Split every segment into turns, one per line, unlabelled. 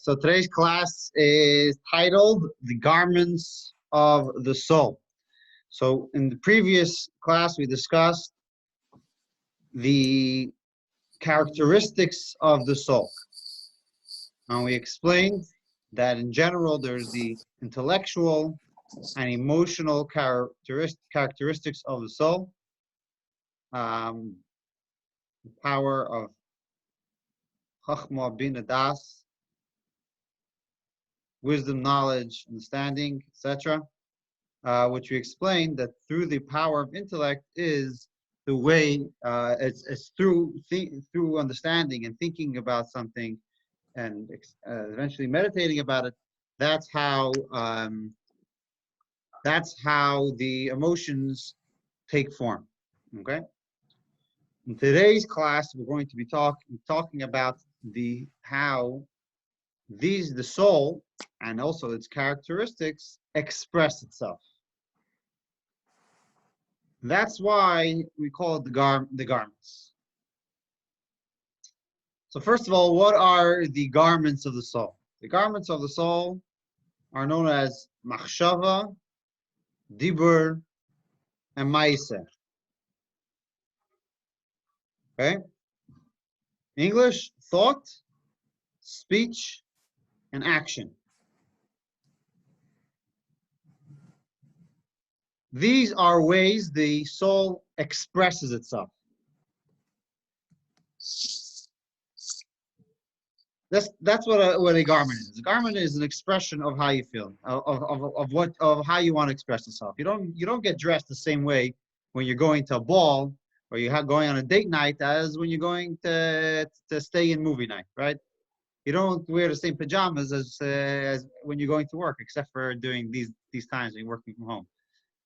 So today's class is titled The Garments of the Soul. So in the previous class, we discussed the characteristics of the soul. And we explained that in general, there's the intellectual and emotional characteristics of the soul. The power of Chachma, Bina, Das, wisdom, knowledge, understanding, etc. Which we explained that through the power of intellect is the way it's through understanding and thinking about something and eventually meditating about it. That's how the emotions take form. Okay. In today's class, we're going to be talking about how the soul and also its characteristics express itself. That's why we call it the garments. So first of all, what are the garments of the soul? The garments of the soul are known as machshava, dibur, and ma'aseh. Okay? English, thought, speech, and action. These are ways the soul expresses itself. That's what a garment is. A garment is an expression of how you feel, of how you want to express yourself. You don't get dressed the same way when you're going to a ball or you're going on a date night as when you're going to stay in movie night, right? You don't wear the same pajamas as when you're going to work, except for during these times when you're working from home,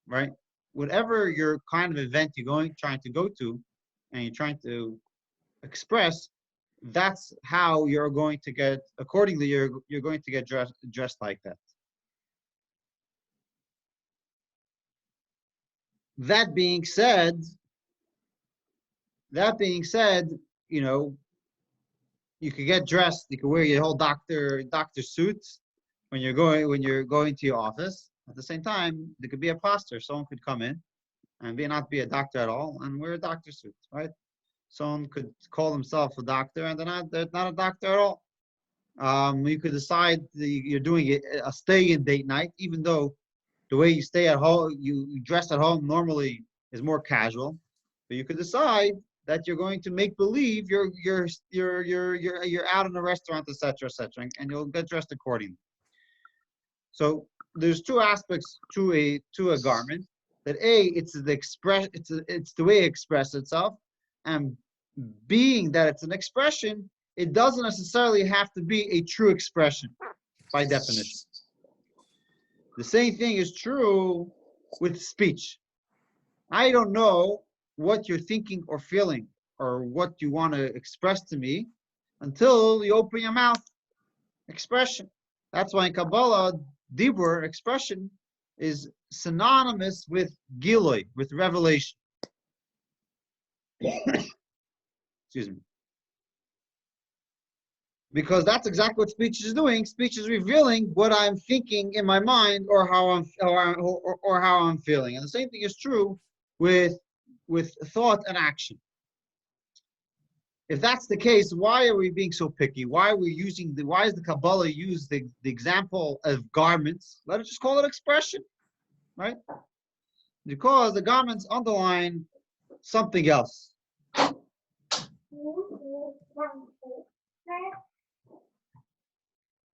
right? Whatever your kind of event you're trying to go to, and you're trying to express, that's how you're going to get, accordingly, you're going to get dressed like that. That being said, you know, you could get dressed, you could wear your whole doctor suit when you're going to your office. At the same time, there could be a pastor. Someone could come in and not be a doctor at all and wear a doctor suit, right? Someone could call himself a doctor and they're not a doctor at all. You could decide you're doing a stay-in date night, even though the way you stay at home, you dress at home normally is more casual. But you could decide that you're going to make believe you're out in a restaurant, etc., etc., and you'll get dressed accordingly. So there's two aspects to a garment. That it's the way it expresses itself, and being that it's an expression, it doesn't necessarily have to be a true expression by definition. The same thing is true with speech. I don't know what you're thinking or feeling or what you want to express to me until you open your mouth. Expression. That's why in Kabbalah, dibur, expression, is synonymous with gilui, with revelation. Excuse me. Because that's exactly what speech is doing. Speech is revealing what I'm thinking in my mind or how I'm feeling. And the same thing is true with thought and action. If that's the case, why are we being so picky? Why is the Kabbalah use the example of garments? Let us just call it expression, right? Because the garments underline something else.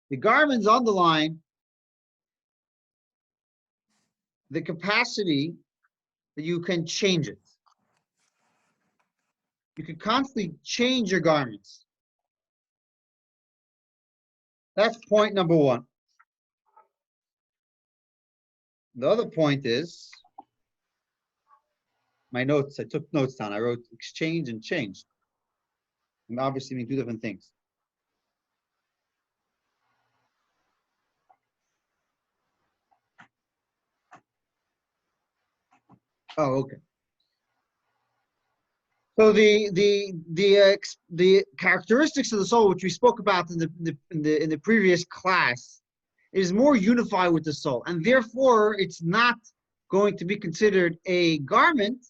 The garments underline the capacity that you can change it. You can constantly change your garments. That's point number one. The other point is, my notes, I took notes down. I wrote exchange and changed. And obviously mean two different things. Oh, okay. So the characteristics of the soul, which we spoke about in the previous class, is more unified with the soul, and therefore it's not going to be considered a garment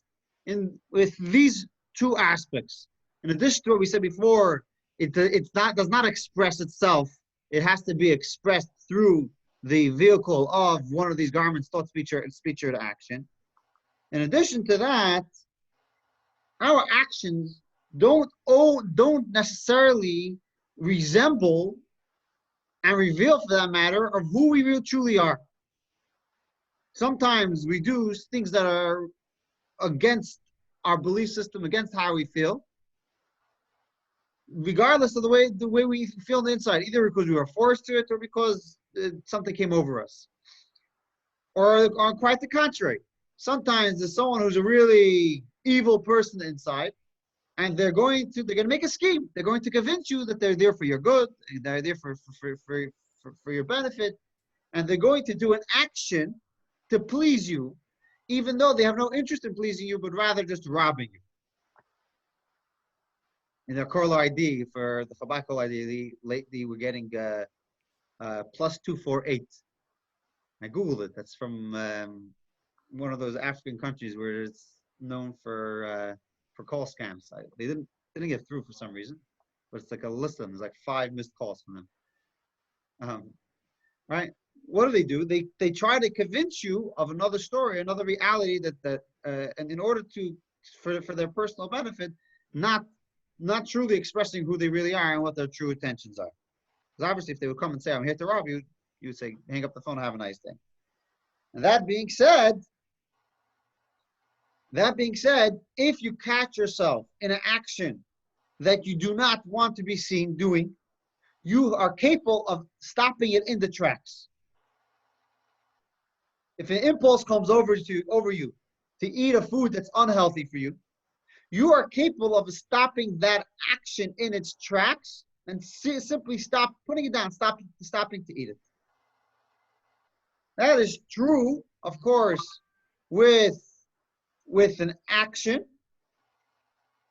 in with these two aspects. In addition to what we said before, it's not does not express itself. It has to be expressed through the vehicle of one of these garments, thought, speech, or action. In addition to that, our actions don't necessarily resemble and reveal, for that matter, of who we really truly are. Sometimes we do things that are against our belief system, against how we feel, regardless of the way we feel on the inside, either because we were forced to it or because something came over us, or quite the contrary. Sometimes there's someone who's a really evil person inside, and they're going to make a scheme. They're going to convince you that they're there for your good, they're there for your benefit, and they're going to do an action to please you, even though they have no interest in pleasing you, but rather just robbing you. In their Korla ID, for the Chabad Korla ID, lately we're getting plus 248. I Googled it. That's from one of those African countries where it's known for call scams. They didn't get through for some reason, but it's like a list of them. There's like 5 missed calls from them. Right? What do? They try to convince you of another story, another reality and in order for their personal benefit, not truly expressing who they really are and what their true intentions are. Because obviously, if they would come and say, "I'm here to rob you," you would say, "Hang up the phone, have a nice day." And that being said, if you catch yourself in an action that you do not want to be seen doing, you are capable of stopping it in the tracks. If an impulse comes over you to eat a food that's unhealthy for you, you are capable of stopping that action in its tracks and simply stop putting it down, stopping to eat it. That is true, of course, with an action.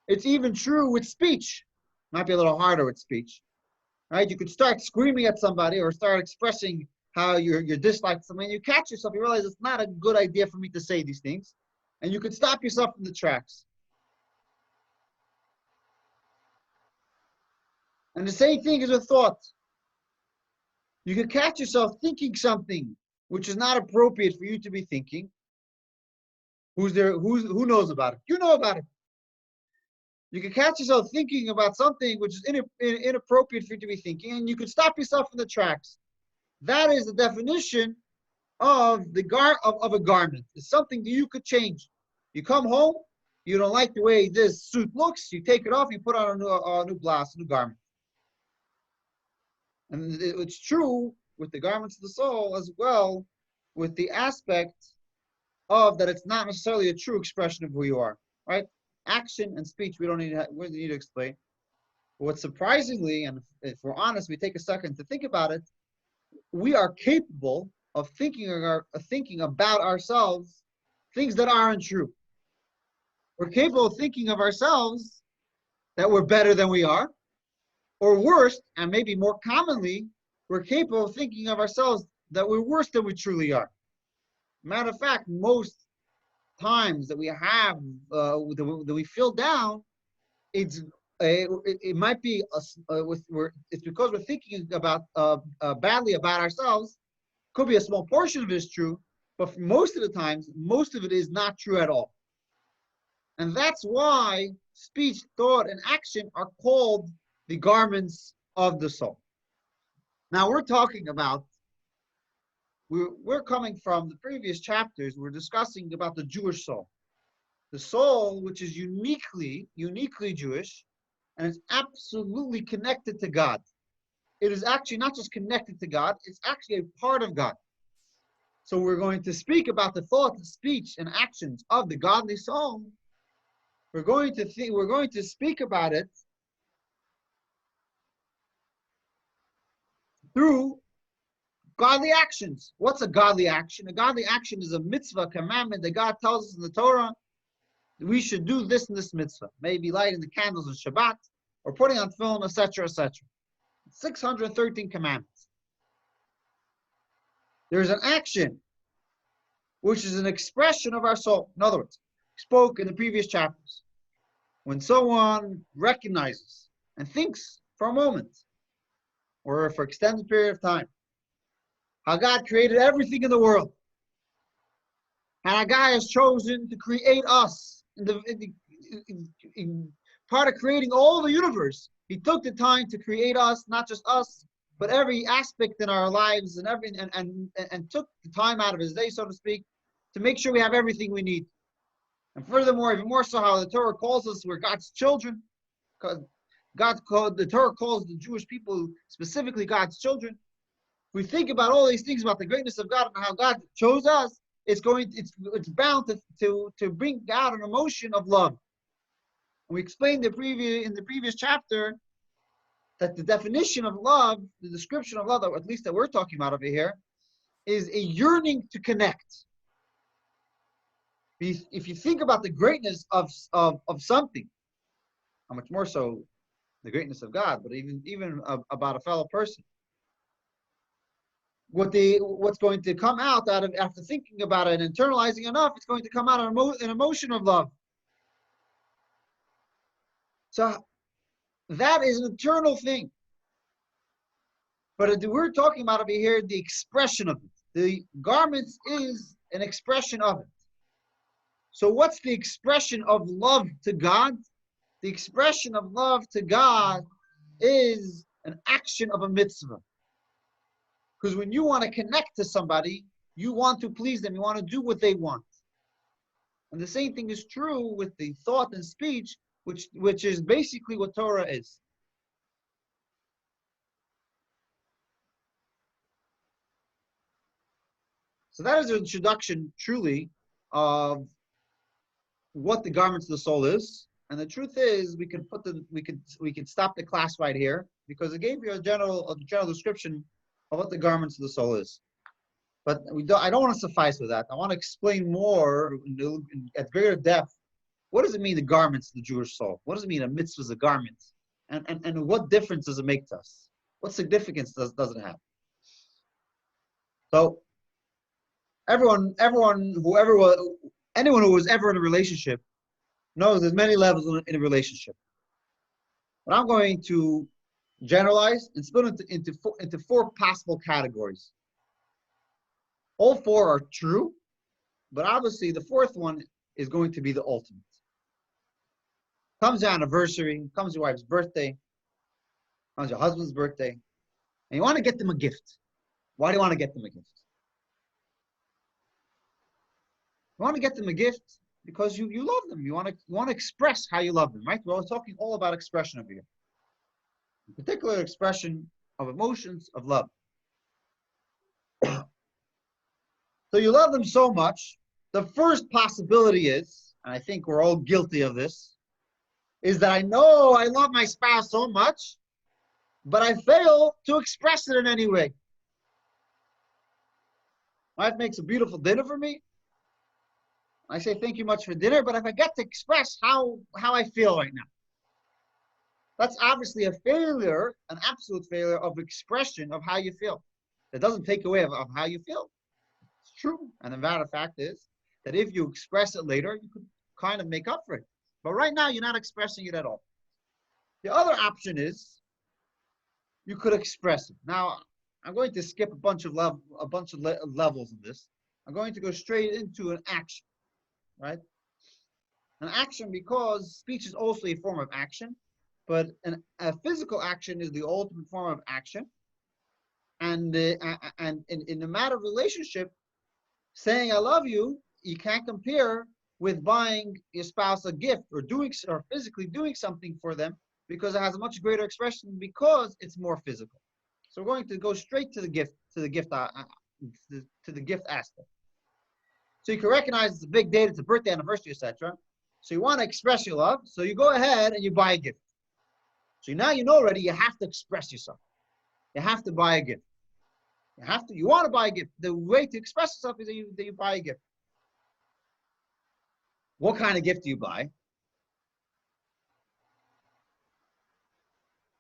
It's even true with speech. Might be a little harder with speech, right? You could start screaming at somebody or start expressing how you're dislike something. You catch yourself, you realize it's not a good idea for me to say these things, and you could stop yourself in the tracks. And the same thing is with thought. You could catch yourself thinking something which is not appropriate for you to be thinking. Who knows about it? You know about it. You can catch yourself thinking about something which is inappropriate for you to be thinking, and you can stop yourself in the tracks. That is the definition of a garment. It's something that you could change. You come home, you don't like the way this suit looks, you take it off, you put on a new blouse, a new garment. And it's true with the garments of the soul as well, with the aspect of that it's not necessarily a true expression of who you are, right? Action and speech, we don't need to explain. But what surprisingly, and if we're honest, we take a second to think about it, we are capable of thinking about ourselves things that aren't true. We're capable of thinking of ourselves that we're better than we are, or worse, and maybe more commonly, we're capable of thinking of ourselves that we're worse than we truly are. Matter of fact, most times that we have that we feel down, it might be it's because we're thinking about badly about ourselves. Could be a small portion of it is true, but for most of the times, most of it is not true at all. And that's why speech, thought, and action are called the garments of the soul. Now we're talking about, we're coming from the previous chapters, we're discussing about the Jewish soul. The soul, which is uniquely Jewish, and it's absolutely connected to God. It is actually not just connected to God, it's actually a part of God. So we're going to speak about the thought, speech, and actions of the godly soul. We're going to speak about it through godly actions. What's a godly action? A godly action is a mitzvah, commandment that God tells us in the Torah we should do this and this mitzvah. Maybe lighting the candles on Shabbat, or putting on film, etc., etc. 613 commandments. There's an action, which is an expression of our soul. In other words, we spoke in the previous chapters. When someone recognizes and thinks for a moment, or for an extended period of time, how God created everything in the world, and how God has chosen to create us in part of creating all the universe. He took the time to create us, not just us, but every aspect in our lives, and and took the time out of his day, so to speak, to make sure we have everything we need. And furthermore, even more so, how the Torah calls us, we're God's children. The Torah calls the Jewish people specifically God's children. If we think about all these things about the greatness of God and how God chose us, it's bound to bring out an emotion of love. We explained in the previous chapter that the definition of love, the description of love, at least that we're talking about over here, is a yearning to connect. If you think about the greatness of something, how much more so the greatness of God, but even about a fellow person, what's going to come out of after thinking about it and internalizing enough, it's going to come out an emotion of love. So that is an eternal thing. But we're talking about over here the expression of it. The garments is an expression of it. So what's the expression of love to God? The expression of love to God is an action of a mitzvah. Because when you want to connect to somebody, you want to please them. You want to do what they want. And the same thing is true with the thought and speech, which is basically what Torah is. So that is an introduction, truly, of what the garments of the soul is. And the truth is, we could stop the class right here, because it gave you a general description of what the garments of the soul is. But I don't want to suffice with that. I want to explain more at greater depth. What does it mean, the garments of the Jewish soul? What does it mean, a mitzvah is a garment? And what difference does it make to us? What significance does it have? So anyone who was ever in a relationship knows there's many levels in a relationship. But I'm going to generalize and split into four possible categories. All four are true, but obviously the fourth one is going to be the ultimate. Comes your anniversary, comes your wife's birthday, comes your husband's birthday, and you want to get them a gift. Why do you want to get them a gift? You want to get them a gift because you love them. You want to express how you love them, right? We're talking all about expression over here. In particular, expression of emotions of love. So you love them so much. The first possibility is, and I think we're all guilty of this, is that I know I love my spouse so much, but I fail to express it in any way. My wife makes a beautiful dinner for me. I say thank you much for dinner, but if I get to express how I feel right now, that's obviously a failure, an absolute failure of expression of how you feel. It doesn't take away of how you feel. It's true. And the matter of fact is that if you express it later, you could kind of make up for it. But right now, you're not expressing it at all. The other option is you could express it. Now, I'm going to skip a bunch of levels in this. I'm going to go straight into an action, right? An action, because speech is also a form of action, but a physical action is the ultimate form of action. And in the matter of relationship, saying I love you, you can't compare with buying your spouse a gift or physically doing something for them, because it has a much greater expression because it's more physical. So we're going to go straight to the gift aspect. So you can recognize it's a big date, it's a birthday, anniversary, etc. So you want to express your love, so you go ahead and you buy a gift. So now you know already you have to express yourself. You have to buy a gift. You want to buy a gift. The way to express yourself is that you buy a gift. What kind of gift do you buy?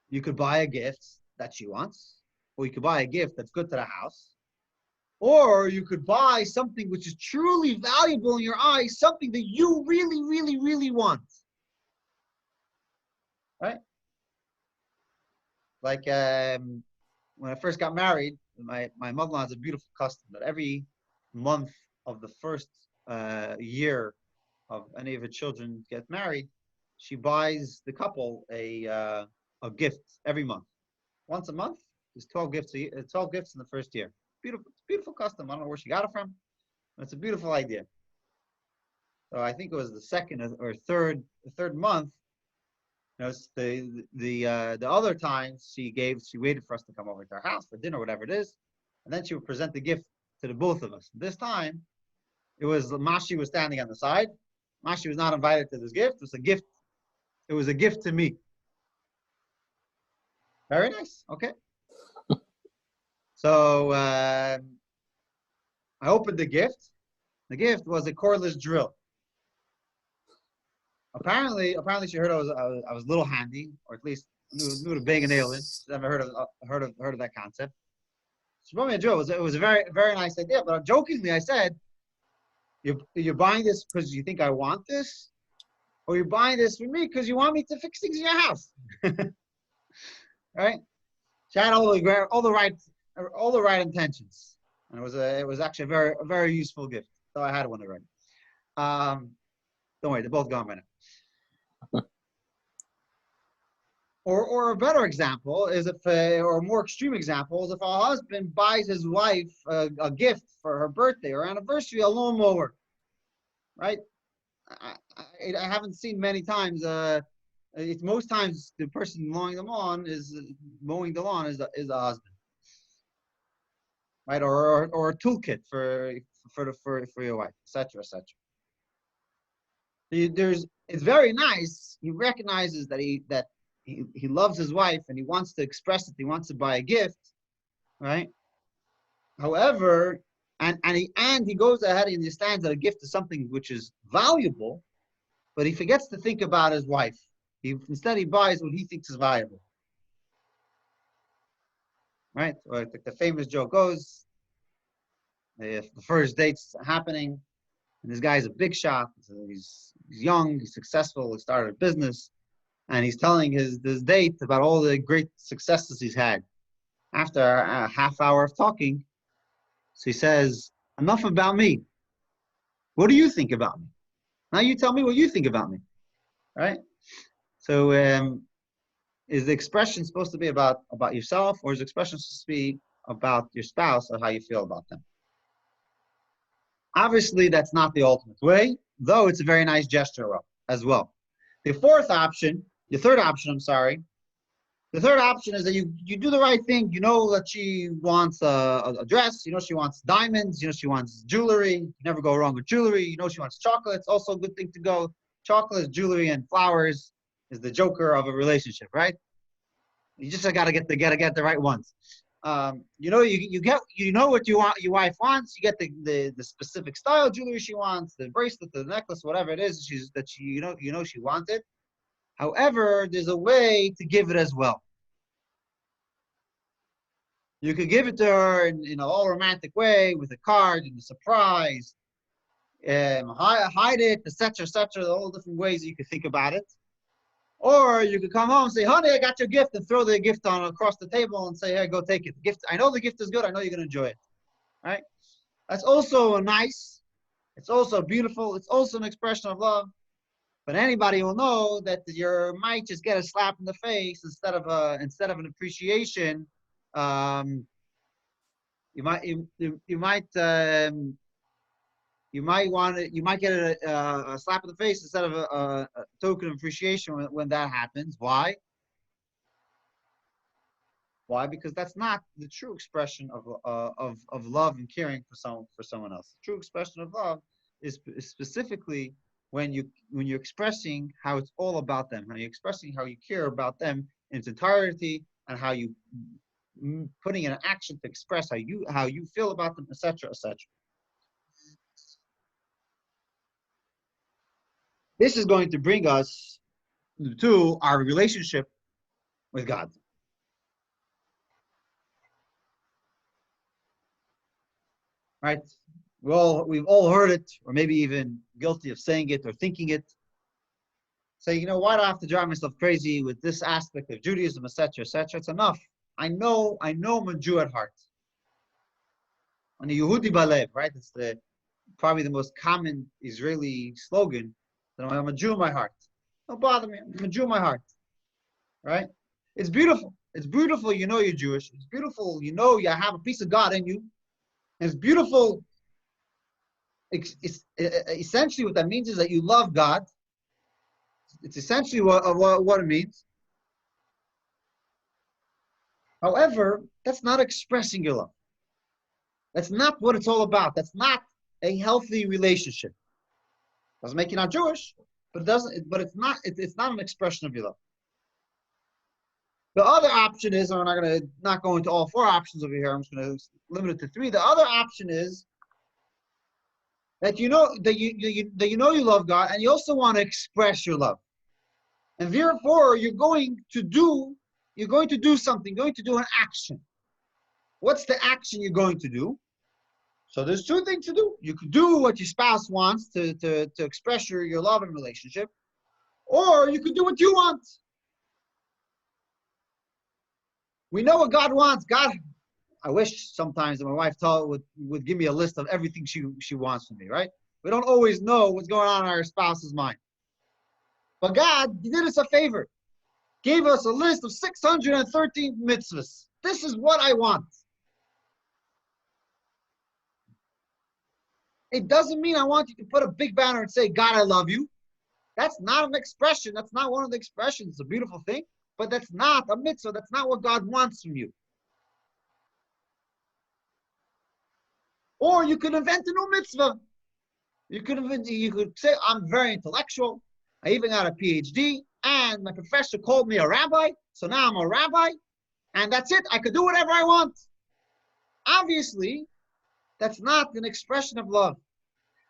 You could buy a gift that she wants, or you could buy a gift that's good to the house, or you could buy something which is truly valuable in your eyes, something that you really, really, really want. Right? Like when I first got married, my mother-in-law has a beautiful custom that every month of the first year of any of her children get married, she buys the couple a gift every month. Once a month, there's 12 gifts. 12 gifts in the first year. Beautiful custom. I don't know where she got it from, but it's a beautiful idea. So I think it was the second or third month. You know, the other times she waited for us to come over to our house for dinner, whatever it is, and then she would present the gift to the both of us. This time, it was Mashi was standing on the side. Mashi was not invited to this gift. It was a gift. It was a gift to me. Very nice. Okay. So I opened the gift. The gift was a cordless drill. Apparently, she heard I was a little handy, or at least knew to bang a nail in. Never heard of that concept. She brought me a drill. It was a very nice idea. But jokingly, I said, "You're buying this because you think I want this, or you're buying this for me because you want me to fix things in your house." Right? She had all the right intentions, and it was actually a very useful gift. So I had one already. Don't worry, they're both gone by now. Or a better example is or a more extreme example is if a husband buys his wife a gift for her birthday or anniversary, a lawnmower, right? I haven't seen many times. It's most times the person mowing the lawn is the husband, right? Or a toolkit for your wife, etc., etc. It's very nice. He recognizes that he loves his wife and he wants to express it. He wants to buy a gift, right? However, and he goes ahead and he understands that a gift is something which is valuable, but he forgets to think about his wife. Instead he buys what he thinks is valuable, right? Or the famous joke goes, if the first date's happening, and this guy's a big shot, he's young, he's successful, he started a business, and he's telling this date about all the great successes he's had. After a half hour of talking, so he says, "Enough about me. What do you think about me? Now you tell me what you think about me." Right? So is the expression supposed to be about yourself, or is the expression supposed to be about your spouse or how you feel about them? Obviously, that's not the ultimate way, though it's a very nice gesture as well. The third option, I'm sorry, the third option is that you do the right thing. You know that she wants a dress. You know she wants diamonds. You know she wants jewelry. You never go wrong with jewelry. You know she wants chocolates. Also a good thing to go. Chocolates, jewelry, and flowers is the joker of a relationship, right? You just gotta get the right ones. You know what your wife wants. You get the specific style jewelry she wants, the bracelet, the necklace, whatever it is you know she wanted. However, there's a way to give it as well. You could give it to her in an all romantic way with a card and a surprise, hide it, etc., etc. All different ways you could think about it. Or you could come home and say, "Honey, I got your gift," and throw the gift on across the table and say, "Hey, go take it. The gift. I know the gift is good. I know you're gonna enjoy it." Right? That's also nice. It's also beautiful. It's also an expression of love. But anybody will know that you might just get a slap in the face instead of an appreciation. Um, you might you might get a slap in the face instead of a token of appreciation when that happens. Why? Why? Because that's not the true expression of love and caring for someone else. The true expression of love is specifically when you're expressing how it's all about them, how you're expressing how you care about them in its entirety, and how you putting in an action to express how you feel about them, etc., etc. This is going to bring us to our relationship with God. Right? We've all heard it, or maybe even guilty of saying it or thinking it. Say, why do I have to drive myself crazy with this aspect of Judaism, etc., etc.? It's enough. I know I'm a Jew at heart. On the Yehudi Balev, right? It's probably the most common Israeli slogan, that I'm a Jew in my heart. Don't bother me. I'm a Jew in my heart. Right? It's beautiful. It's beautiful. You're Jewish. It's beautiful. You have a piece of God in you. And it's beautiful. Essentially, what that means is that you love God. It's essentially what it means. However, that's not expressing your love. That's not what it's all about. That's not a healthy relationship. Doesn't make you not Jewish, but it doesn't. But it's not. It's not an expression of your love. The other option is, and I'm not go into all four options over here. I'm just going to limit it to three. The other option is that you love God, and you also want to express your love, and therefore you're going to do something. You're going to do an action. What's the action you're going to do? So there's two things to do. You could do what your spouse wants to express your love and relationship, or you could do what you want. We know what God wants. I wish sometimes that my wife would give me a list of everything she wants from me, right? We don't always know what's going on in our spouse's mind. But God did us a favor. Gave us a list of 613 mitzvahs. This is what I want. It doesn't mean I want you to put a big banner and say, God, I love you. That's not an expression. That's not one of the expressions. It's a beautiful thing, but that's not a mitzvah. That's not what God wants from you. Or you could invent a new mitzvah. You could say, I'm very intellectual. I even got a PhD, and my professor called me a rabbi, so now I'm a rabbi, and that's it. I could do whatever I want. Obviously, that's not an expression of love.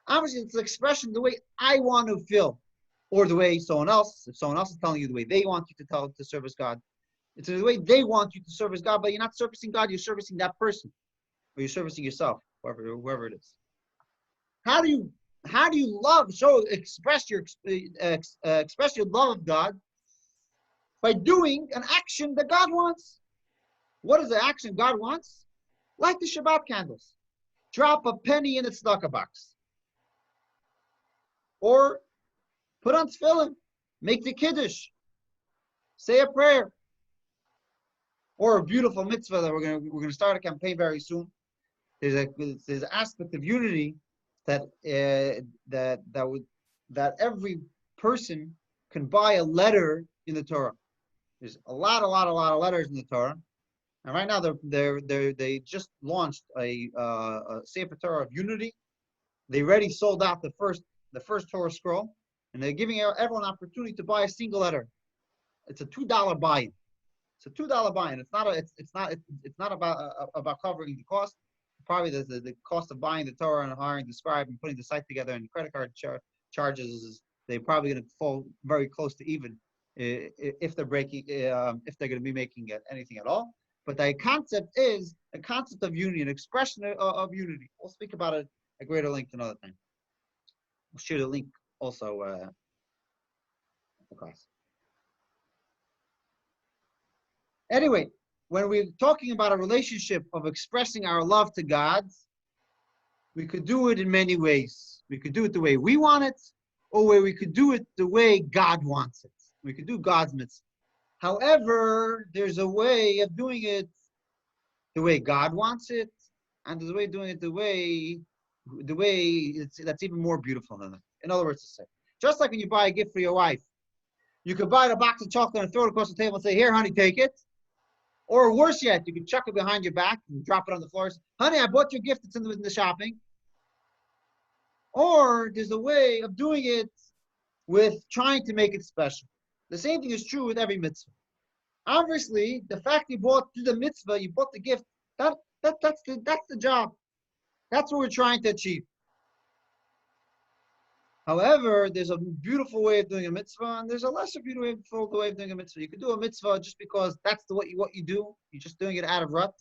Obviously, it's an expression the way I want to feel, or the way if someone else is telling you the way they want you to service God. It's the way they want you to service God, but you're not servicing God, you're servicing that person, or you're servicing yourself, whoever it is. How do you express your love of God? By doing an action that God wants. What is the action God wants? Light the Shabbat candles. Drop a penny in a tzedakah box. Or put on tefillin. Make the kiddush. Say a prayer. Or a beautiful mitzvah that we're going to start a campaign very soon. There's an aspect of unity that every person can buy a letter in the Torah. There's a lot of letters in the Torah, and right now they just launched a Sefer Torah of Unity. They already sold out the first Torah scroll, and they're giving everyone an opportunity to buy a single letter. It's a $2 buy-in. It's a $2 buy-in. It's not about covering the cost. Probably the cost of buying the Torah and hiring the scribe and putting the site together and the credit card charges, they're probably going to fall very close to even if they're going to be making anything at all. But the concept is a concept of unity, an expression of unity. We'll speak about it at greater length another time. We'll share the link also at the class. Anyway, when we're talking about a relationship of expressing our love to God, we could do it in many ways. We could do it the way we want it, or we could do it the way God wants it. We could do God's mitzvah. However, there's a way of doing it the way God wants it, and there's a way of doing it the way that's even more beautiful than that. In other words, to say, just like when you buy a gift for your wife, you could buy a box of chocolate and throw it across the table and say, "Here, honey, take it." Or worse yet, you can chuck it behind your back and drop it on the floor. "Honey, I bought your gift. It's in the shopping." Or there's a way of doing it with trying to make it special. The same thing is true with every mitzvah. Obviously, the fact you bought the mitzvah, you bought the gift, that's the job. That's what we're trying to achieve. However, there's a beautiful way of doing a mitzvah, and there's a lesser beautiful way of doing a mitzvah. You could do a mitzvah just because that's what you do. You're just doing it out of rut.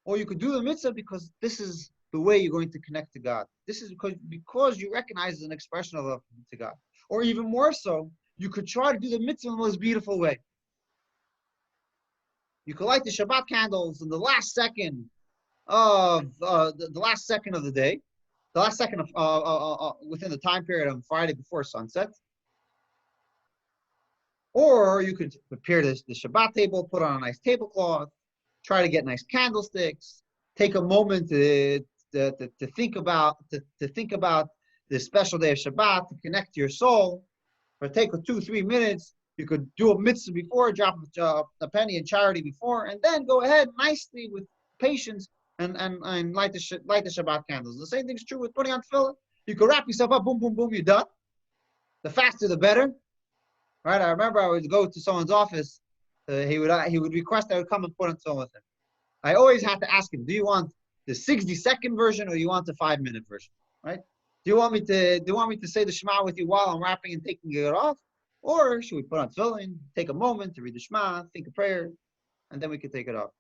Or you could do the mitzvah because this is the way you're going to connect to God. This is because you recognize it as an expression of love to God. Or even more so, you could try to do the mitzvah in the most beautiful way. You could light the Shabbat candles in the last second of the last second of the day, the last second of within the time period on Friday before sunset. Or you could prepare the Shabbat table, put on a nice tablecloth, try to get nice candlesticks, take a moment to think about this special day of Shabbat, to connect to your soul, or take 2-3 minutes. You could do a mitzvah before, drop a penny in charity before, and then go ahead nicely with patience and light the Shabbat candles. The same thing's true with putting on tefillin. You could wrap yourself up, boom, boom, boom, you're done. The faster the better. Right? I remember I would go to someone's office. He would request I would come and put on tefillin with him. I always had to ask him, do you want the 60-second version or you want the 5-minute version? Right? Do you want me to say the Shema with you while I'm wrapping and taking it off? Or should we put on tefillin, take a moment to read the Shema, think a prayer, and then we can take it off?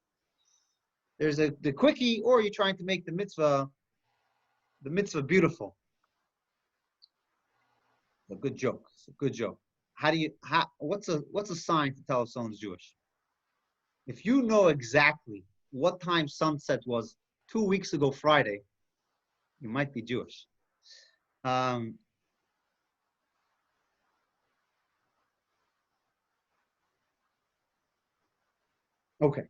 There's the quickie, or you're trying to make the mitzvah beautiful. It's a good joke. It's a good joke. What's a sign to tell if someone's Jewish? If you know exactly what time sunset was 2 weeks ago Friday, you might be Jewish. Okay.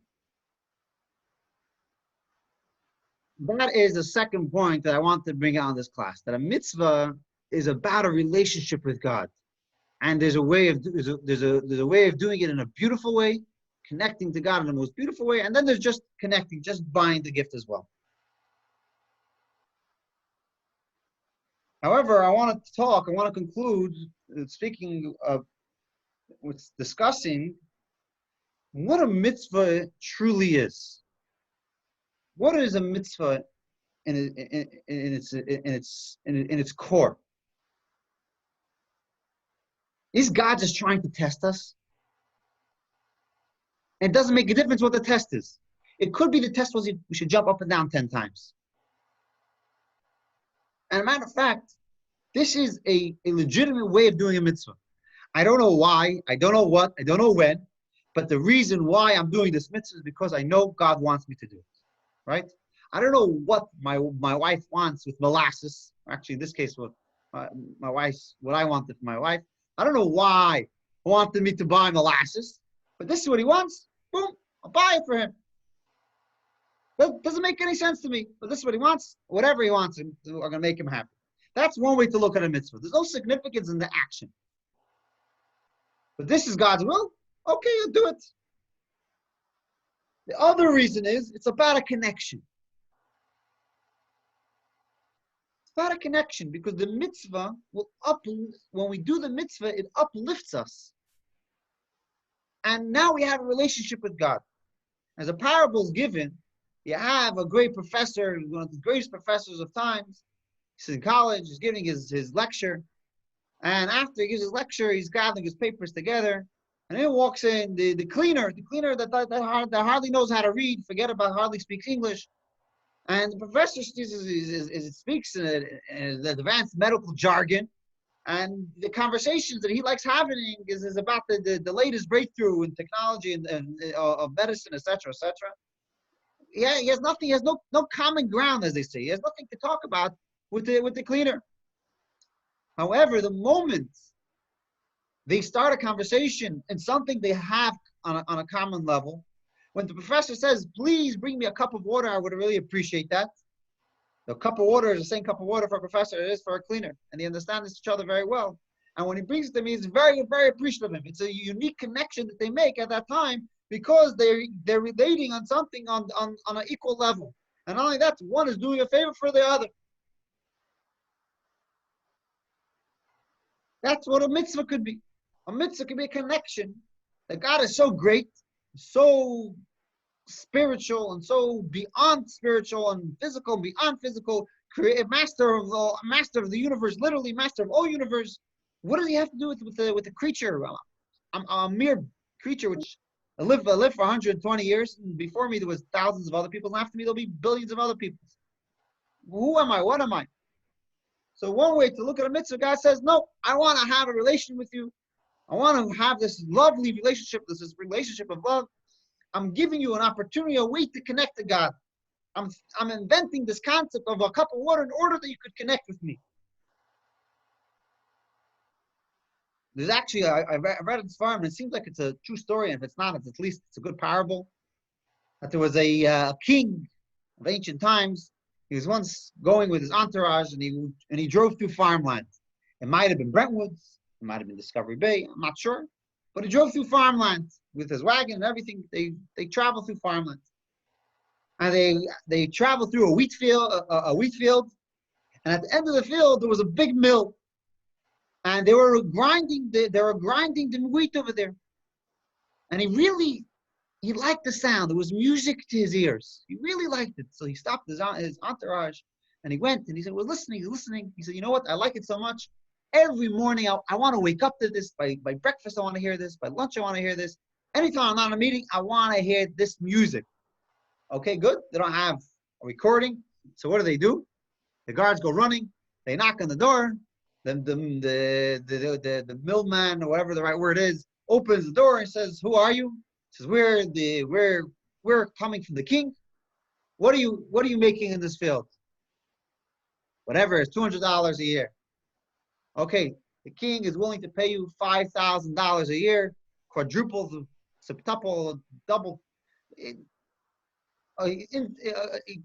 That is the second point that I want to bring out in this class, that a mitzvah is about a relationship with God. And there's a way of doing it in a beautiful way, connecting to God in the most beautiful way, and then there's just connecting, just buying the gift as well. However, I want to conclude speaking of with discussing what a mitzvah truly is. What is a mitzvah in its core? Is God just trying to test us? And it doesn't make a difference what the test is. It could be the test was we should jump up and down 10 times. And a matter of fact, this is a legitimate way of doing a mitzvah. I don't know why, I don't know what, I don't know when, but the reason why I'm doing this mitzvah is because I know God wants me to do it, right? I don't know what my wife wants with molasses. Actually, in this case, what I wanted for my wife. I don't know why he wanted me to buy molasses, but this is what he wants. Boom, I'll buy it for him. That doesn't make any sense to me, but this is what he wants. Whatever he wants, I'm going to make him happy. That's one way to look at a mitzvah. There's no significance in the action. But this is God's will. Okay, you'll do it. The other reason is it's about a connection. It's about a connection because the mitzvah when we do the mitzvah, it uplifts us. And now we have a relationship with God. As a parable is given, you have a great professor, one of the greatest professors of times. He's in college, he's giving his lecture. And after he gives his lecture, he's gathering his papers together. And then walks in the cleaner that hardly knows how to read, forget about hardly speaks English. And the professor speaks in the advanced medical jargon. And the conversations that he likes having is about the latest breakthrough in technology and of medicine, etc., etc. Yeah, he has nothing. He has no common ground, as they say. He has nothing to talk about with the cleaner. However, the moment they start a conversation and something they have on a common level, when the professor says, "Please bring me a cup of water," I would really appreciate that. The cup of water is the same cup of water for a professor it is for a cleaner, and they understand each other very well. And when he brings it to me, it's very, very appreciative of him. It's a unique connection that they make at that time because they're relating on something on an equal level. And not only that, one is doing a favor for the other. That's what a mitzvah could be. A mitzvah could be a connection that God is so great, so spiritual, and so beyond spiritual and physical, beyond physical, master of the universe, literally master of all universe. What does he have to do with the creature? I'm a mere creature which I live for 120 years. And before me there was thousands of other people, and after me there'll be billions of other people. Who am I? What am I? So one way to look at a mitzvah, God says, no, I want to have a relation with you. I want to have this lovely relationship, this relationship of love. I'm giving you an opportunity, a way to connect to God. I'm inventing this concept of a cup of water in order that you could connect with me. There's actually, I read it this far, and it seems like it's a true story, and if it's not, it's at least it's a good parable. That there was a king of ancient times. He was once going with his entourage, and he drove through farmland. It might have been Brentwoods, it might have been Discovery Bay, I'm not sure. But he drove through farmland with his wagon and everything. They traveled through farmland. And they traveled through a wheat field, and at the end of the field there was a big mill. And they were grinding the wheat over there. And he liked the sound. There was music to his ears. He really liked it. So he stopped his entourage, and he went and he said, "We're listening, listening." He said, "You know what? I like it so much. Every morning I want to wake up to this. By breakfast I want to hear this. By lunch I want to hear this. Anytime I'm not in a meeting, I want to hear this music." Okay, good. They don't have a recording. So what do? The guards go running. They knock on the door. Then the millman, or whatever the right word is, opens the door and says, "Who are you?" He says, "We're coming from the king. What are you making in this field?" "Whatever, it's $200 a year." "Okay, the king is willing to pay you $5,000 a year, quadruple, septuple, double, a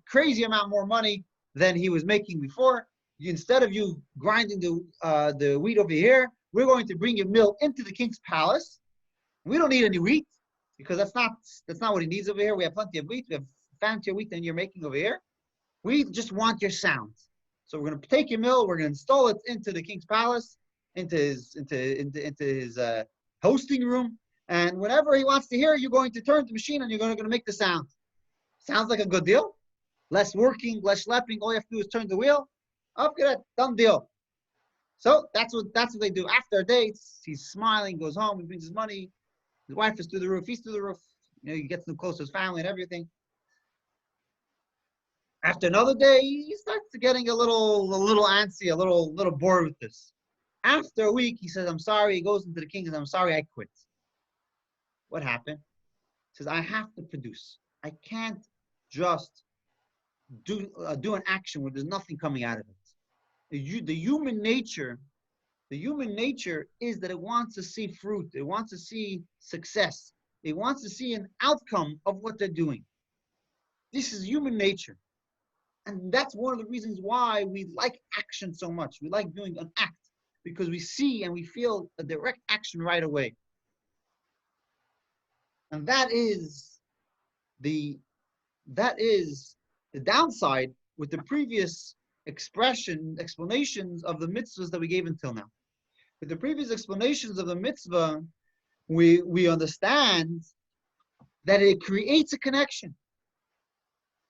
crazy amount more money than he was making before. Instead of you grinding the wheat over here, we're going to bring your mill into the king's palace. We don't need any wheat, because that's not what he needs over here. We have plenty of wheat. We have fancier wheat than you're making over here. We just want your sound. So we're going to take your mill. We're going to install it into the king's palace, into his hosting room. And whenever he wants to hear, you're going to turn the machine and you're going to make the sound. Sounds like a good deal. Less working, less schlepping. All you have to do is turn the wheel. Up, good, done deal. So that's what they do. After a day, he's smiling, goes home, he brings his money. His wife is through the roof. He's through the roof. He gets too close to his family and everything. After another day, he starts getting a little antsy, a little bored with this. After a week, he says, "I'm sorry." He goes into the king and says, "I'm sorry, I quit." "What happened?" He says, "I have to produce. I can't just do an action where there's nothing coming out of it." The human nature is that it wants to see fruit. It wants to see success. It wants to see an outcome of what they're doing. This is human nature. And that's one of the reasons why we like action so much. We like doing an act, because we see and we feel a direct action right away. And that is the downside with the previous explanations of the mitzvahs that we gave until now. With the previous explanations of the mitzvah, we understand that it creates a connection.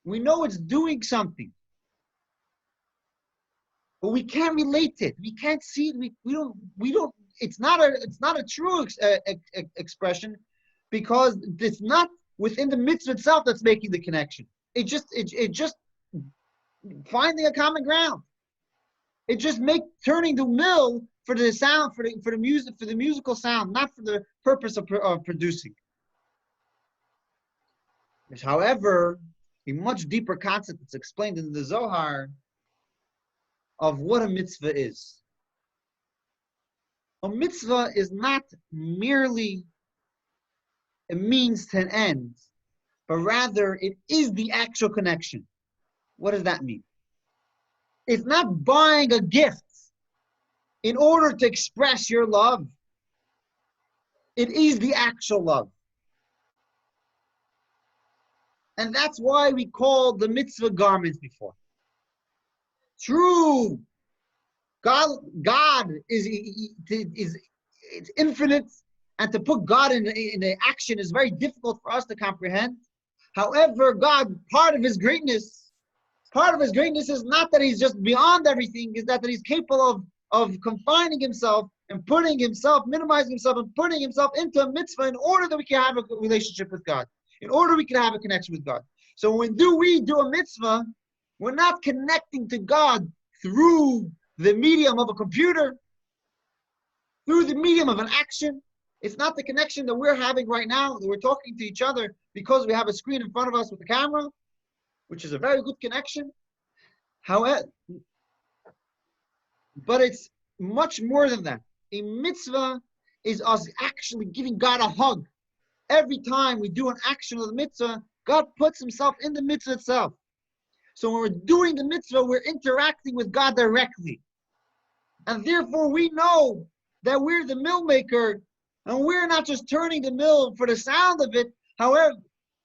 We know it's doing something, but we can't relate it. We can't see it. We don't. It's not a true expression, because it's not within the mitzvah itself that's making the connection. It just finding a common ground. It just turning the mill for the sound, for the music, for the musical sound, not for the purpose of producing. There's, however, a much deeper concept that's explained in the Zohar of what a mitzvah is. A mitzvah is not merely a means to an end, but rather it is the actual connection. What does that mean? It's not buying a gift in order to express your love. It is the actual love. And that's why we called the mitzvah garments before. True, God is infinite, and to put God in action is very difficult for us to comprehend. However, God, part of his greatness Part of his greatness is not that he's just beyond everything, is that he's capable of confining himself and putting himself, minimizing himself and putting himself into a mitzvah in order that we can have a relationship with God, in order we can have a connection with God. So when we do a mitzvah, we're not connecting to God through the medium of a computer, through the medium of an action. It's not the connection that we're having right now, that we're talking to each other because we have a screen in front of us with a camera, which is a very good connection. However, but it's much more than that. A mitzvah is us actually giving God a hug. Every time we do an action of the mitzvah, God puts himself in the mitzvah itself. So when we're doing the mitzvah, we're interacting with God directly. And therefore we know that we're the mill maker, and we're not just turning the mill for the sound of it. However,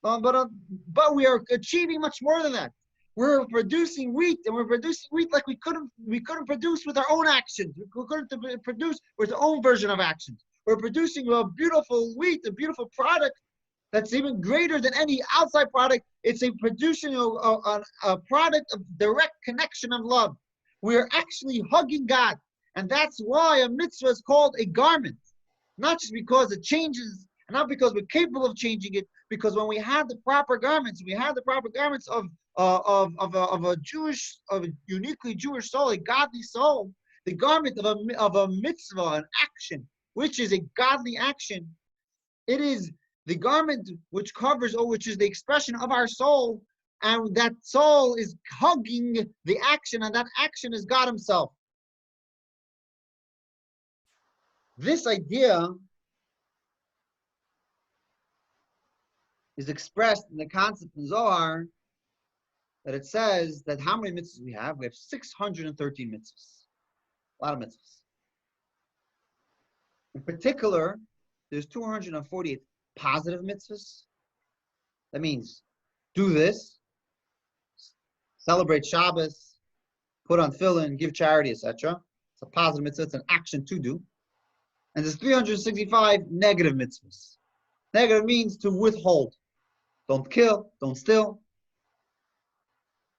but we are achieving much more than that. We're producing wheat, and we're producing wheat like we couldn't produce with our own actions. We couldn't produce with our own version of actions. We're producing a beautiful wheat, a beautiful product that's even greater than any outside product. It's producing a product of direct connection of love. We're actually hugging God. And that's why a mitzvah is called a garment. Not just because it changes, and not because we're capable of changing it, because when we have the proper garments, of a uniquely Jewish soul, a godly soul, the garment of a mitzvah, an action, which is a godly action. It is the garment which covers, or which is the expression of our soul, and that soul is hugging the action, and that action is God himself. This idea is expressed in the concept in Zohar, that it says that how many mitzvahs we have? We have 613 mitzvahs. A lot of mitzvahs. In particular, there's 248 positive mitzvahs. That means do this, celebrate Shabbos, put on tefillin, give charity, etc. It's a positive mitzvah. It's an action to do. And there's 365 negative mitzvahs. Negative means to withhold. Don't kill, don't steal,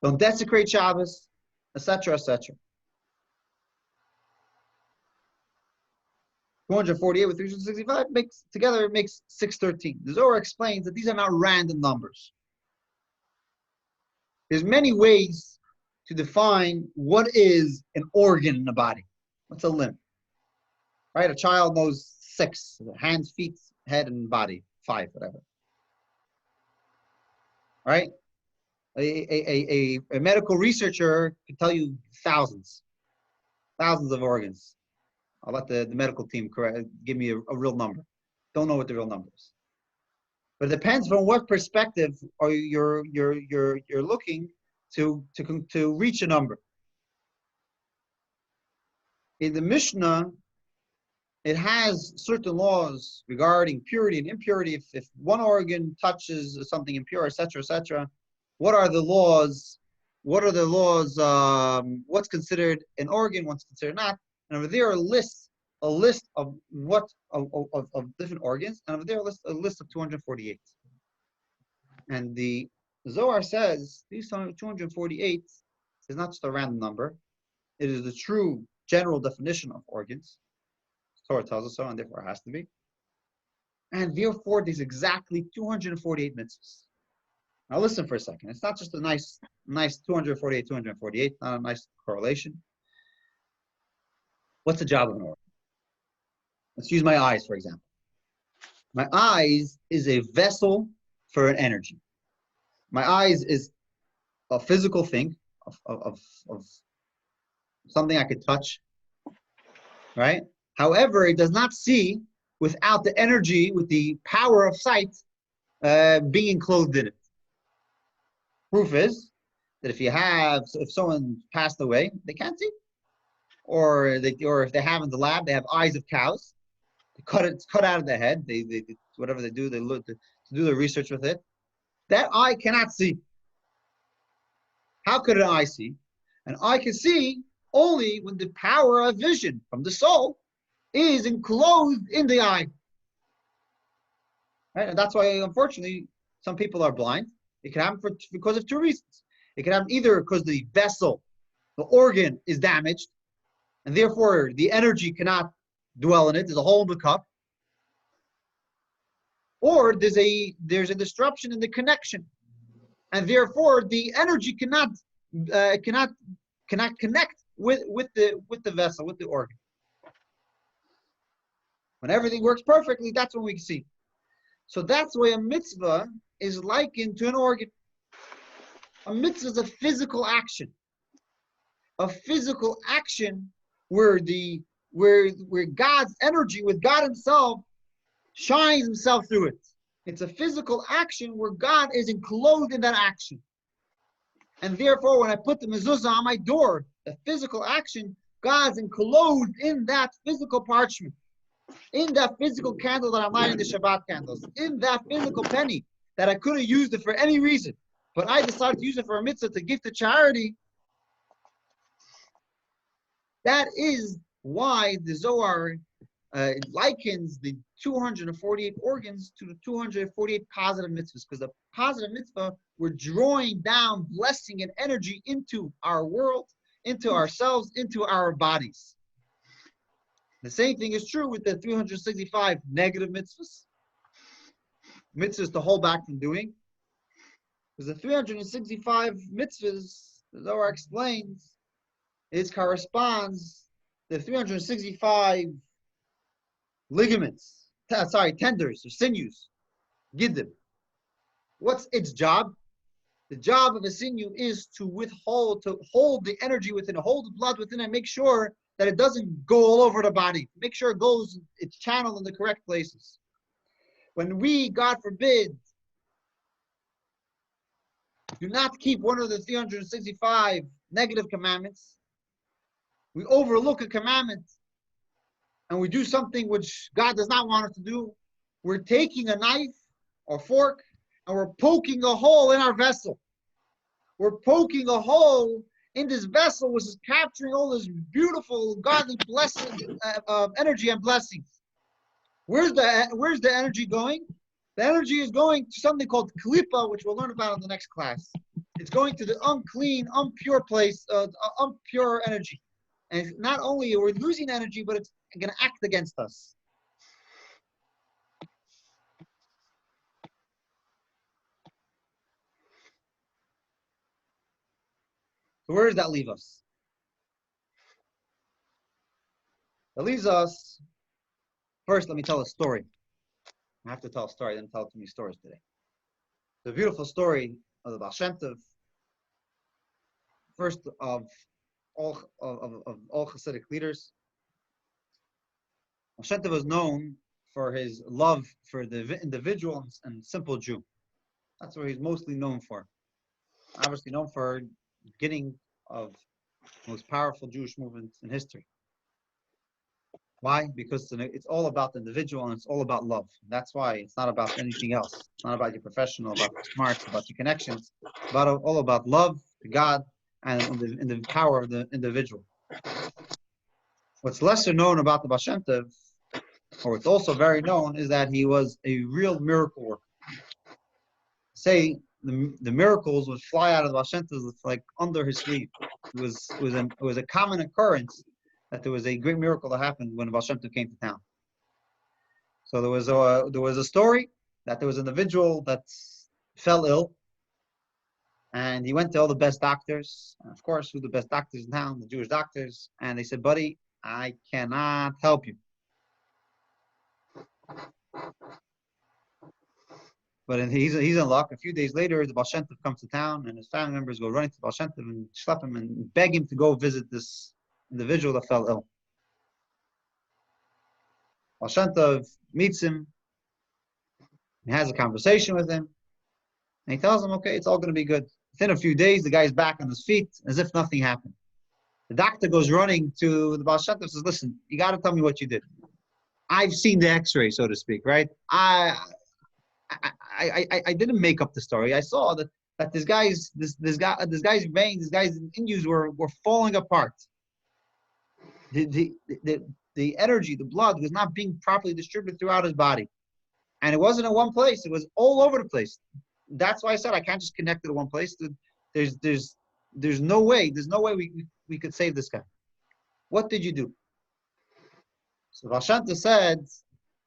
don't desecrate Shabbos, etc., etc. 248 with 365 makes 613. The Zohar explains that these are not random numbers. There's many ways to define what is an organ in the body. What's a limb? Right? A child knows 6: hands, feet, head, and body. 5, whatever. Right? A medical researcher can tell you thousands of organs. I'll let the medical team give me a real number. Don't know what the real number is. But it depends from what perspective are you're looking to reach a number. In the Mishnah, it has certain laws regarding purity and impurity. If one organ touches something impure, etc., etc., what are the laws? What are the laws? What's considered an organ? What's considered not? And over there are a list of different organs, and over there a list of 248. And the Zohar says these 248 is not just a random number; it is the true general definition of organs. The Torah tells us so, and therefore it has to be. And therefore, there's exactly 248 mitzvahs. Now listen for a second. It's not just a nice 248, not a nice correlation. What's the job of an organ? Let's use my eyes, for example. My eyes is a vessel for an energy. My eyes is a physical thing of something I could touch, right? However, it does not see without the energy, with the power of sight being enclosed in it. Proof is that if someone passed away, they can't see, or if they have in the lab, they have eyes of cows. It's cut out of their head. They whatever they do, they look to do the research with it. That eye cannot see. How could an eye see? An eye can see only when the power of vision from the soul is enclosed in the eye. Right? And that's why, unfortunately, some people are blind. It can happen because of two reasons. It can happen either because the vessel, the organ, is damaged, and therefore the energy cannot dwell in it. There's a hole in the cup, or there's a disruption in the connection, and therefore the energy cannot connect with the vessel, with the organ. When everything works perfectly, that's when we can see. So that's why a mitzvah is likened to an organ. A mitzvah is a physical action. A physical action where God's energy, with God Himself, shines Himself through it. It's a physical action where God is enclosed in that action. And therefore, when I put the mezuzah on my door, the physical action, God's enclosed in that physical parchment, in that physical candle that I'm lighting the Shabbat candles, in that physical penny that I could have used it for any reason, but I decided to use it for a mitzvah to give to charity. That is why the Zohar likens the 248 organs to the 248 positive mitzvahs, because the positive mitzvah, we're drawing down blessing and energy into our world, into ourselves, into our bodies. The same thing is true with the 365 negative mitzvahs. Mitzvahs to hold back from doing. Because the 365 mitzvahs, the Zohar explains, it corresponds to the 365 tenders or sinews, giddim. What's its job? The job of a sinew is to hold the energy within it, hold the blood within it, and make sure that it doesn't go all over the body. Make sure it's channeled in the correct places. When we, God forbid, do not keep one of the 365 negative commandments, we overlook a commandment, and we do something which God does not want us to do, we're taking a knife or fork and we're poking a hole in our vessel. We're poking a hole in this vessel, which is capturing all this beautiful godly blessing, energy and blessings. Where's the energy going? The energy is going to something called klipa, which we'll learn about in the next class. It's going to the unclean, impure place, impure energy. And not only are we losing energy, but it's going to act against us. So where does that leave us? It leaves us, first let me tell a story. I have to tell a story, I didn't tell too many stories today. The beautiful story of the Baal Shem Tov, first of all Hasidic leaders. Baal Shem Tov was known for his love for the individual and simple Jew. That's what he's mostly known for. Obviously known for the beginning of the most powerful Jewish movement in history. Why? Because it's all about the individual and it's all about love. That's why it's not about anything else. It's not about your professional, about your smarts, about your connections. It's all about love to God and the power of the individual. What's lesser known about the Baal Shem Tov, or what's also very known, is that he was a real miracle worker. Say the miracles would fly out of the Baal Shem Tov like under his sleeve. It was a common occurrence that there was a great miracle that happened when the Baal Shem Tov came to town. So there was a story that there was an individual that fell ill, and he went to all the best doctors. And of course, who the best doctors in town? The Jewish doctors. And they said, "Buddy, I cannot help you." But he's in luck. A few days later, the Baal Shem Tov comes to town, and his family members go running to the Baal Shem Tov and schlep him and beg him to go visit this individual that fell ill. Baal Shem Tov meets him, he has a conversation with him, and he tells him, "Okay, it's all going to be good." Within a few days, the guy's back on his feet as if nothing happened. The doctor goes running to the Baal Shem Tov and says, "Listen, you got to tell me what you did. I've seen the X-ray, so to speak, right? I didn't make up the story. I saw that this guy's veins, this guy's inus were falling apart. The energy, the blood was not being properly distributed throughout his body. And it wasn't in one place. It was all over the place. That's why I said I can't just connect it to one place. There's no way we could save this guy. What did you do? So Baal Shem Tov said,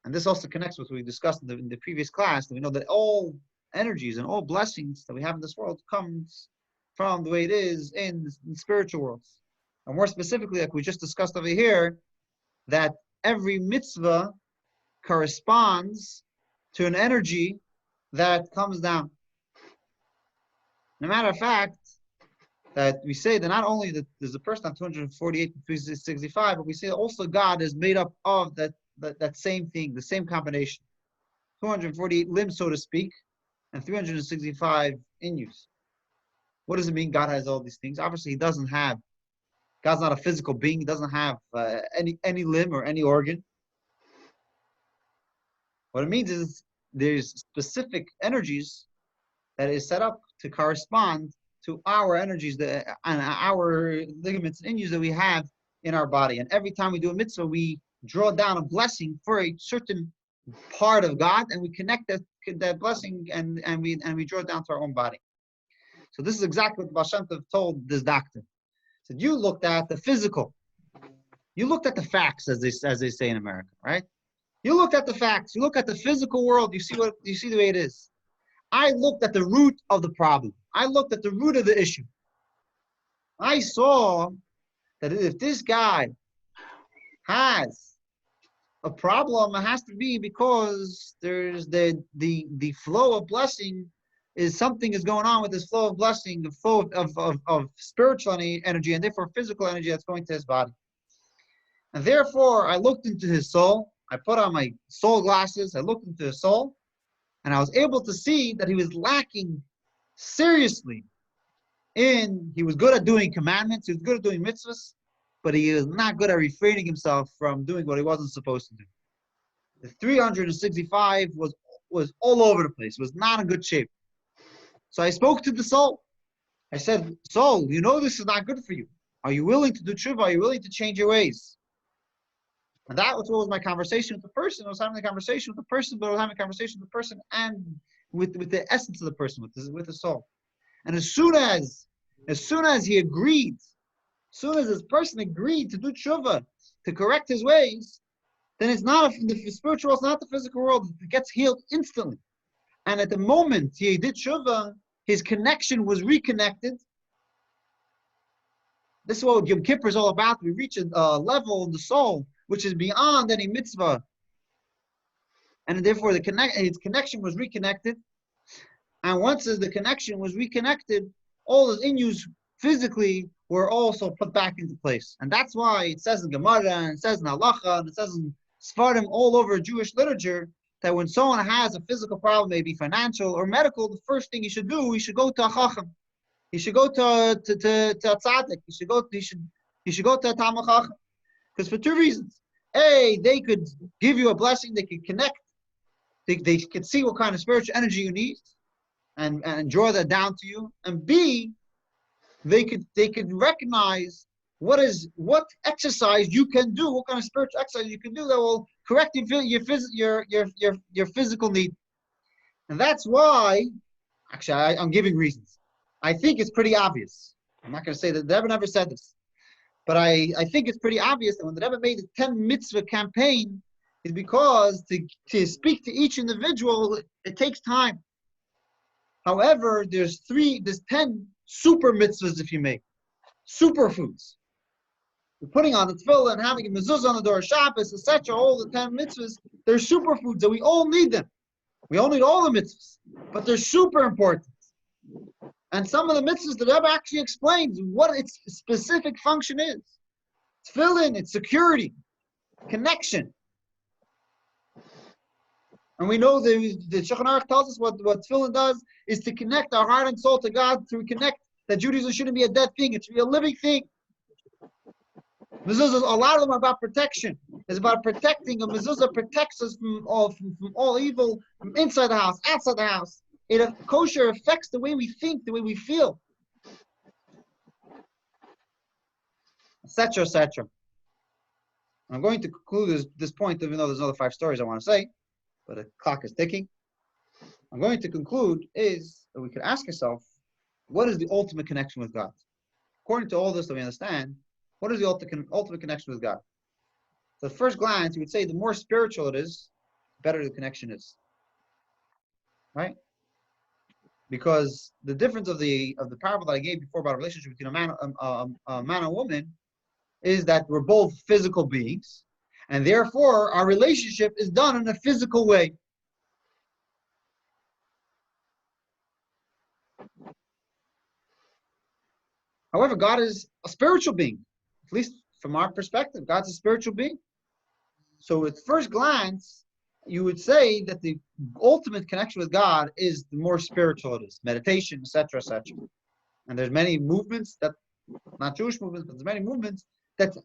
and this also connects with what we discussed in the previous class, that we know that all energies and all blessings that we have in this world comes from the way it is in the spiritual worlds. And more specifically, like we just discussed over here, that every mitzvah corresponds to an energy that comes down. No matter of fact, that we say that not only that there's a person on 248 and 365, but we say also God is made up of that same thing, the same combination. 248 limbs, so to speak, and 365 in use. What does it mean God has all these things? Obviously, he doesn't have, God's not a physical being. He doesn't have any limb or any organ. What it means is there's specific energies that is set up to correspond to our energies and our ligaments and injuries that we have in our body. And every time we do a mitzvah, we draw down a blessing for a certain part of God, and we connect that blessing and we draw it down to our own body. So this is exactly what Baal Shem Tov told this doctor. He said, you looked at the physical. You looked at the facts, as they say in America, right? You looked at the facts. You look at the physical world. You see the way it is. I looked at the root of the problem. I looked at the root of the issue. I saw that if this guy has a problem, it has to be because there's the flow of blessing is something is going on with this flow of blessing, the flow of spiritual energy and therefore physical energy that's going to his body. And therefore, I looked into his soul. I put on my soul glasses. I looked into his soul. And I was able to see that he was lacking seriously he was good at doing commandments, he was good at doing mitzvahs, but he was not good at refraining himself from doing what he wasn't supposed to do. The 365 was all over the place, was not in good shape. So I spoke to the soul. I said, soul, you know this is not good for you. Are you willing to do tshuva? Are you willing to change your ways? And that was what was my conversation with the person. I was having a conversation with the person, but I was having a conversation with the person and with the essence of the person, with the soul. And as soon as he agreed, as soon as this person agreed to do tshuva, to correct his ways, then it's not the spiritual world, it's not the physical world. It gets healed instantly. And at the moment he did tshuva, his connection was reconnected. This is what Yom Kippur is all about. We reach a level in the soul which is beyond any mitzvah. And therefore his connection was reconnected. And once the connection was reconnected, all his inus physically were also put back into place. And that's why it says in Gemara, and it says in Halacha, and it says in Sfarim all over Jewish literature, that when someone has a physical problem, maybe financial or medical, the first thing he should do, he should go to a chacham. He should go to a tzaddik. He should go to a Talmid Chacham. Because for two reasons. A, they could give you a blessing, they could connect, they could see what kind of spiritual energy you need and draw that down to you. And B, they could recognize what exercise you can do, what kind of spiritual exercise you can do that will correct your physical need. And that's why, actually I'm giving reasons. I think it's pretty obvious. I'm not going to say that the Rebbe never said this. But I think it's pretty obvious that when the Rebbe made the 10 mitzvah campaign, is because to speak to each individual, it takes time. However, there's 10 super mitzvahs if you make. Superfoods. You're putting on the tefillah and having a mezuzah on the door of Shabbos, etc., all the 10 mitzvahs, they're superfoods that we all need them. We all need all the mitzvahs. But they're super important. And some of the mitzvahs, the Rebbe actually explains what its specific function is. Tefillin, it's security, connection. And we know the Shulchan Aruch tells us what tefillin does is to connect our heart and soul to God, to connect that Judaism shouldn't be a dead thing, it should be a living thing. Mezuzahs, a lot of them are about protection. It's about protecting. A mezuzah protects us from all evil, from inside the house, outside the house. Kosher affects the way we think, the way we feel, etc., etc. I'm going to conclude this point, even though there's another 5 stories I want to say, but the clock is ticking. I'm going to conclude is that we could ask ourselves, what is the ultimate connection with God? According to all this that we understand, what is the ultimate connection with God? So at first glance, you would say the more spiritual it is, the better the connection is. Right? Because the difference of the parable that I gave before about a relationship between a man and a woman is that we're both physical beings, and therefore our relationship is done in a physical way. However, God is a spiritual being, at least from our perspective. God's a spiritual being. So at first glance, you would say that the ultimate connection with God is the more spiritual it is, meditation, etc., etc. And there's many movements that, not Jewish movements, but there's many movements that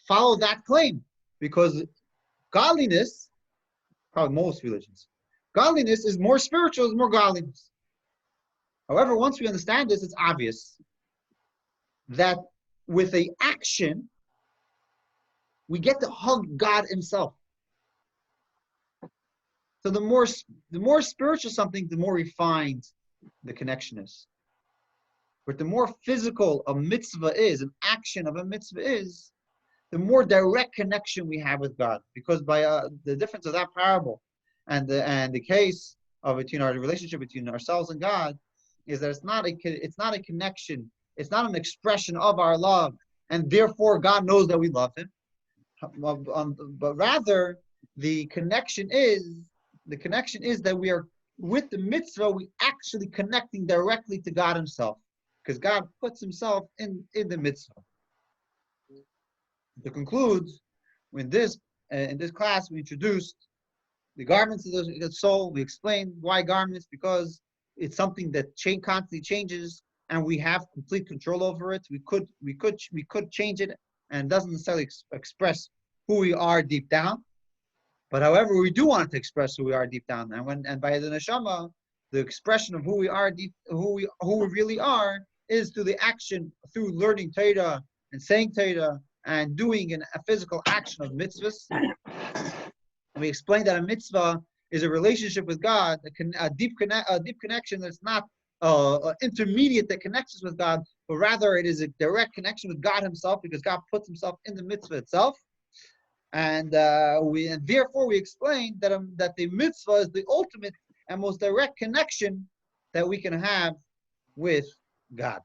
follow that claim, because godliness, probably most religions, godliness is more spiritual, is more godliness. However, once we understand this, it's obvious that with a action, we get to hug God himself. So the more spiritual something, the more refined the connection is. But the more physical a mitzvah is, an action of a mitzvah is, the more direct connection we have with God. Because by the difference of that parable and the case of between our relationship between ourselves and God is that it's not a connection. It's not an expression of our love, and therefore God knows that we love Him. But rather, the connection is that we are, with the mitzvah, we actually connecting directly to God Himself, because God puts Himself in the mitzvah. To conclude, in this class, we introduced the garments of the soul. We explained why garments, because it's something that constantly changes, and we have complete control over it. We could change it, and it doesn't necessarily express who we are deep down. But however, we do want it to express who we are deep down, and by the neshama, the expression of who we are who we really are, is through the action, through learning Torah and saying Torah and doing a physical action of mitzvahs. And we explained that a mitzvah is a relationship with God, a deep connection that's not intermediate that connects us with God, but rather it is a direct connection with God Himself, because God puts Himself in the mitzvah itself. And therefore we explained that the mitzvah is the ultimate and most direct connection that we can have with God.